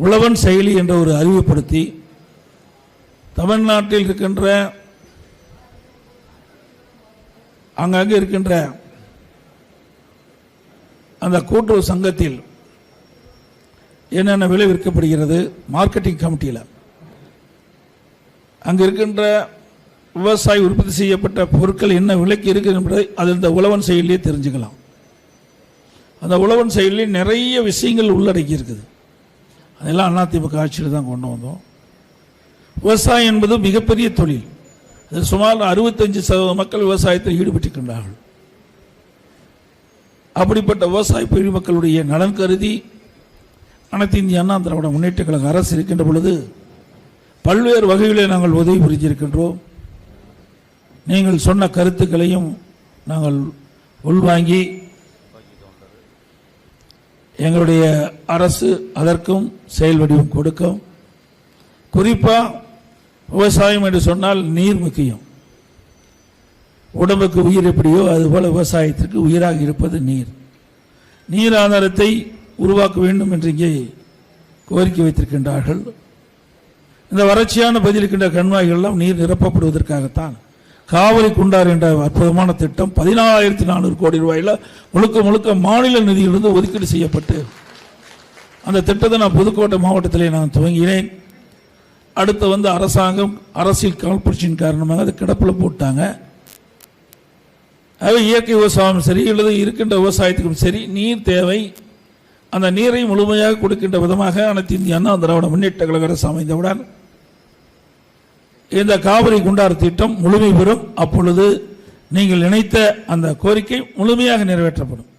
உழவன் செயலி என்ற ஒரு அறிவுப்படுத்தி தமிழ்நாட்டில் இருக்கின்ற அங்கங்கே இருக்கின்ற அந்த கூட்டுறவு சங்கத்தில் என்னென்ன விலை விற்கப்படுகிறது, மார்க்கெட்டிங் கமிட்டியில் அங்கே இருக்கின்ற விவசாயி உற்பத்தி செய்யப்பட்ட பொருட்கள் என்ன விலைக்கு இருக்குது என்பதை அது இந்த உழவன் செயலிலே தெரிஞ்சுக்கலாம். அந்த உழவன் செயலில் நிறைய விஷயங்கள் உள்ளடக்கி இருக்குது. அதெல்லாம் அதிமுக ஆட்சியில் தான் கொண்டு வந்தோம். விவசாயம் என்பது மிகப்பெரிய தொழில். அதில் சுமார் 65% மக்கள் விவசாயத்தில் ஈடுபட்டிருக்கின்றார்கள். அப்படிப்பட்ட விவசாய பெருமக்களுடைய நலன் கருதி அனைத்து இந்திய அண்ணா திராவிட முன்னேற்ற கழக அரசு இருக்கின்ற பொழுது பல்வேறு வகைகளில் நாங்கள் உதவி புரிஞ்சிருக்கின்றோம். நீங்கள் சொன்ன கருத்துக்களையும் நாங்கள் உள்வாங்கி எங்களுடைய அரசு அதற்கும் செயல் வடிவம் கொடுக்கும். குறிப்பாக விவசாயம் என்று சொன்னால் நீர் முக்கியம். உடம்புக்கு உயிர் எப்படியோ அதுபோல விவசாயத்திற்கு உயிராக இருப்பது நீர். நீர் ஆதாரத்தை உருவாக்க வேண்டும் என்று இங்கே கோரிக்கை வைத்திருக்கின்றார்கள். இந்த வறட்சியான பதிலிருக்கின்ற கண்மாய்கள் நீர் நிரப்பப்படுவதற்காகத்தான் காவிரி குண்டார் என்ற அற்புதமான திட்டம் 14,400 கோடி ரூபாயில் முழுக்க மாநில நிதியிலிருந்து ஒதுக்கீடு செய்யப்பட்டு அந்த திட்டத்தை நான் புதுக்கோட்டை மாவட்டத்திலே நான் துவங்கினேன். அடுத்து அரசாங்கம் அரசியல் காழ்ப்புணர்ச்சியின் காரணமாக அதை கிடப்பில் போட்டாங்க. ஆகவே இயற்கை விவசாயம் சரி அல்லது இருக்கின்ற விவசாயத்துக்கும் சரி நீர் தேவை. அந்த நீரை முழுமையாக கொடுக்கின்ற விதமாக அனைத்து இந்திய அண்ணா திராவிட முன்னேற்ற கழக அரசு அமைந்தவுடன் இந்த காவிரி குண்டார் திட்டம் முழுமை பெறும். அப்பொழுது நீங்கள் நினைத்த அந்த கோரிக்கை முழுமையாக நிறைவேற்றப்படும்.